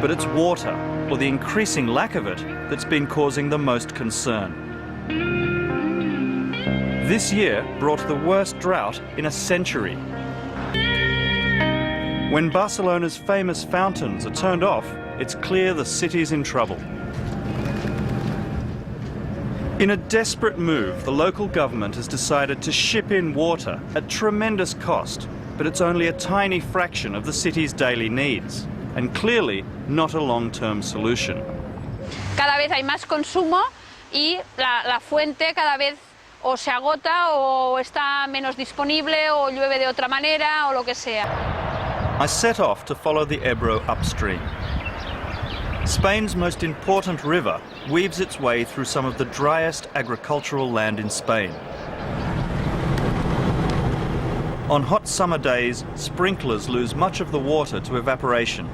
But it's water, or the increasing lack of it, that's been causing the most concern. This year brought the worst drought in a century. When Barcelona's famous fountains are turned off, it's clear the city's in trouble. In a desperate move, the local government has decided to ship in water at tremendous cost, but it's only a tiny fraction of the city's daily needs, and clearly not a long-term solution. Cada vez hay más consumo y la fuente cada vez o se agota o está menos disponible o llueve de otra manera o lo que sea. I set off to follow the Ebro upstream. Spain's most important river weaves its way through some of the driest agricultural land in Spain. On hot summer days, sprinklers lose much of the water to evaporation.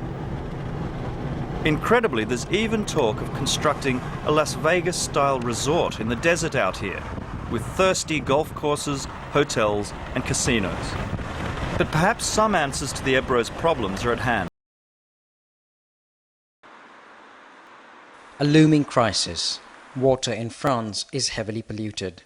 Incredibly, there's even talk of constructing a Las Vegas-style resort in the desert out here, with thirsty golf courses, hotels and casinos. But perhaps some answers to the Ebro's problems are at hand. A looming crisis. Water in France is heavily polluted.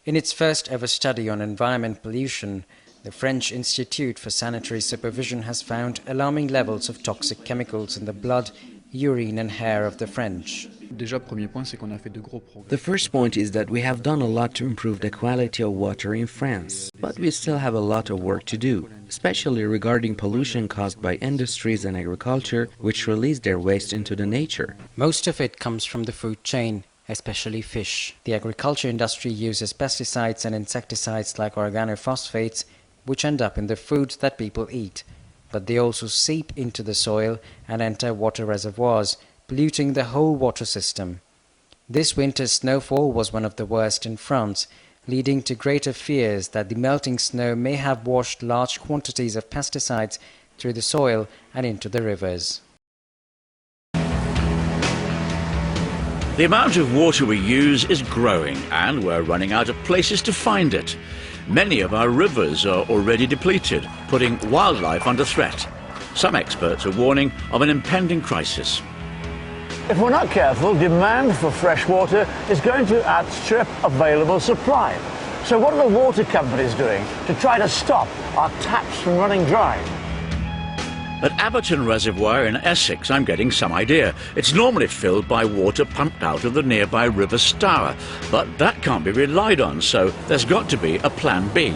In its first ever study on environment pollution, the French Institute for Sanitary Supervision has found alarming levels of toxic chemicals in the blood, urine and hair of the French. The first point is that we have done a lot to improve the quality of water in France, but we still have a lot of work to do, especially regarding pollution caused by industries and agriculture, which release their waste into the nature. Most of it comes from the food chain, especially fish. The agriculture industry uses pesticides and insecticides like organophosphates, which end up in the food that people eat, but they also seep into the soil and enter water reservoirs, polluting the whole water system. This winter's snowfall was one of the worst in France, leading to greater fears that the melting snow may have washed large quantities of pesticides through the soil and into the rivers. The amount of water we use is growing, and we're running out of places to find it. Many of our rivers are already depleted, putting wildlife under threat. Some experts are warning of an impending crisis. If we're not careful, demand for fresh water is going to outstrip available supply. So what are the water companies doing to try to stop our taps from running dry? At Abberton Reservoir in Essex, I'm getting some idea. It's normally filled by water pumped out of the nearby River Stour, but that can't be relied on, so there's got to be a plan B.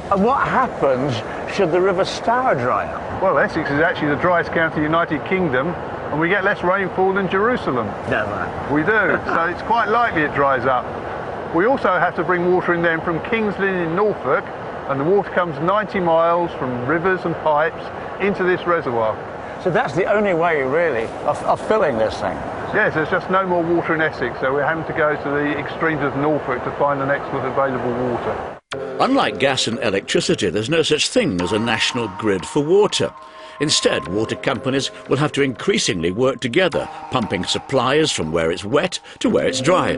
And what happens should the River Stour dry up? Well, Essex is actually the driest county in the United Kingdom, and we get less rainfall than Jerusalem. Never. We do, so it's quite likely it dries up. We also have to bring water in then from King's Lynn in Norfolk, and the water comes 90 miles from rivers and pipes into this reservoir. So that's the only way, really, of filling this thing? Yes, there's just no more water in Essex, so we're having to go to the extremes of Norfolk to find the next available water. Unlike gas and electricity, there's no such thing as a national grid for water. Instead, water companies will have to increasingly work together, pumping supplies from where it's wet to where it's dry.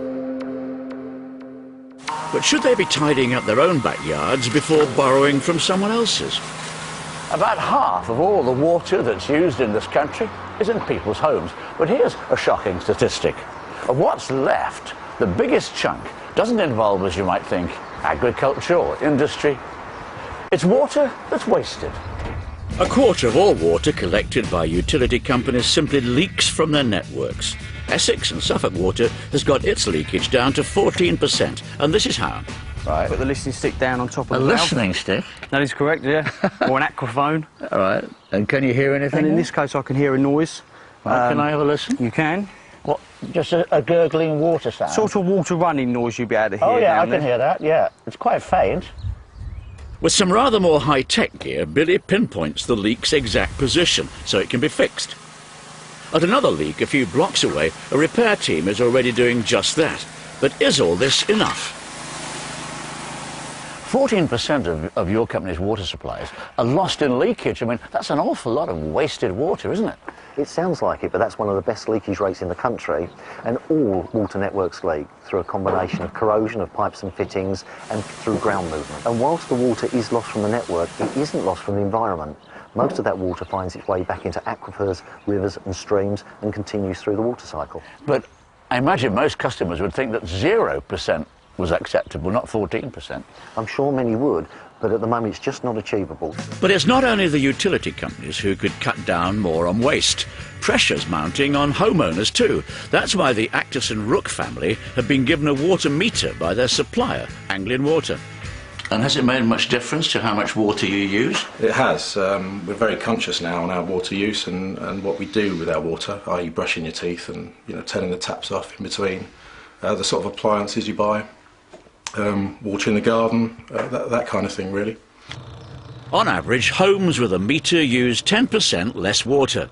But should they be tidying up their own backyards before borrowing from someone else's? About half of all the water that's used in this country is in people's homes. But here's a shocking statistic. Of what's left, the biggest chunk doesn't involve, as you might think, agriculture or industry. It's water that's wasted. A quarter of all water collected by utility companies simply leaks from their networks. Essex and Suffolk Water has got its leakage down to 14%, and this is how. Right. Put the listening stick down on top of A the listening stick? That is correct, yeah. Or an aquaphone. All right. And can you hear anything? And in this case I can hear a noise. Right, can I have a listen? You can. What, just a gurgling water sound? Sort of water running noise you'll be able to hear. Oh yeah, I down can there. hear that, yeah. It's quite faint. With some rather more high-tech gear, Billy pinpoints the leak's exact position so it can be fixed. At another leak a few blocks away, a repair team is already doing just that. But is all this enough? 14% of your company's water supplies are lost in leakage. I mean, that's an awful lot of wasted water, isn't it? It sounds like it, but that's one of the best leakage rates in the country, and all water networks leak through a combination of corrosion of pipes and fittings and through ground movement. And whilst the water is lost from the network, it isn't lost from the environment. Most of that water finds its way back into aquifers, rivers and streams and continues through the water cycle. But I imagine most customers would think that 0% was acceptable, not 14%. I'm sure many would, but at the moment it's just not achievable. But it's not only the utility companies who could cut down more on waste. Pressure's mounting on homeowners too. That's why the Acterson-Rook family have been given a water meter by their supplier, Anglian Water. And has it made much difference to how much water you use? It has. We're very conscious now on our water use and what we do with our water, i.e. brushing your teeth and turning the taps off in between, the sort of appliances you buy, watering the garden, that kind of thing really. On average, homes with a meter use 10% less water.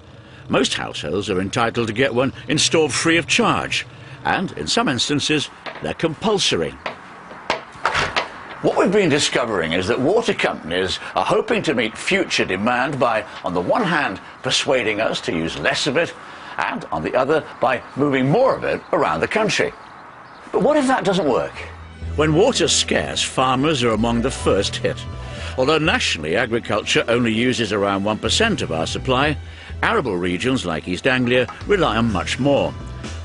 Most households are entitled to get one installed free of charge, and in some instances they're compulsory. What we've been discovering is that water companies are hoping to meet future demand by, on the one hand, persuading us to use less of it, and on the other, by moving more of it around the country. But what if that doesn't work? When water's scarce, farmers are among the first hit. Although nationally agriculture only uses around 1% of our supply, arable regions like East Anglia rely on much more.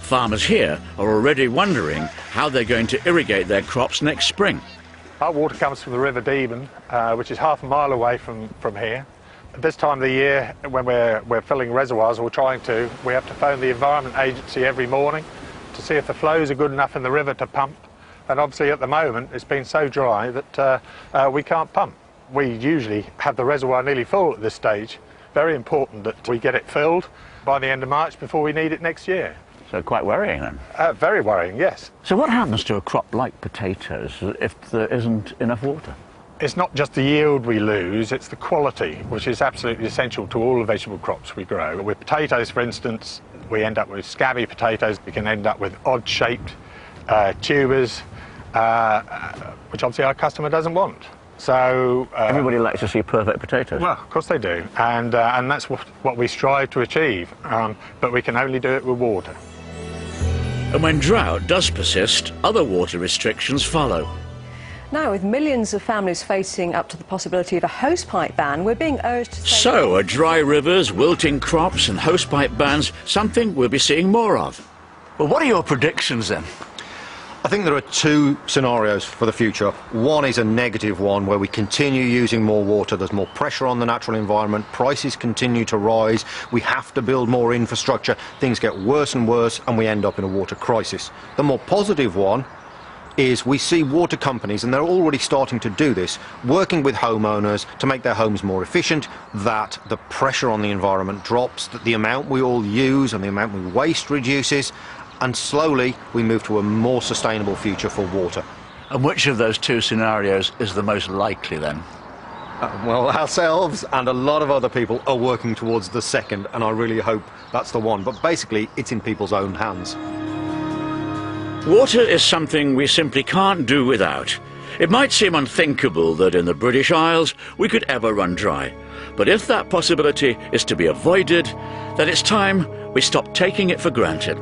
Farmers here are already wondering how they're going to irrigate their crops next spring. Our water comes from the River Devon, which is half a mile away from here. At this time of the year, when we're filling reservoirs, or trying to, we have to phone the Environment Agency every morning to see if the flows are good enough in the river to pump. And obviously at the moment it's been so dry that we can't pump. We usually have the reservoir nearly full at this stage. Very important that we get it filled by the end of March before we need it next year. So quite worrying then. Very worrying, yes. So what happens to a crop like potatoes if there isn't enough water? It's not just the yield we lose, it's the quality, which is absolutely essential to all the vegetable crops we grow. With potatoes, for instance, we end up with scabby potatoes. We can end up with odd-shaped tubers, which obviously our customer doesn't want. So everybody likes to see perfect potatoes. Well, of course they do, and that's what we strive to achieve, but we can only do it with water. And when drought does persist, other water restrictions follow. Now, with millions of families facing up to the possibility of a hosepipe ban, we're being urged to say... So, are dry rivers, wilting crops and hosepipe bans something we'll be seeing more of? Well, what are your predictions then? I think there are two scenarios for the future. One is a negative one where we continue using more water, there's more pressure on the natural environment, prices continue to rise, we have to build more infrastructure, things get worse and worse and we end up in a water crisis. The more positive one is we see water companies, and they're already starting to do this, working with homeowners to make their homes more efficient, that the pressure on the environment drops, that the amount we all use and the amount we waste reduces, and slowly we move to a more sustainable future for water. And which of those two scenarios is the most likely then? Well, ourselves and a lot of other people are working towards the second, and I really hope that's the one. But basically, it's in people's own hands. Water is something we simply can't do without. It might seem unthinkable that in the British Isles we could ever run dry. But if that possibility is to be avoided, then it's time we stop taking it for granted.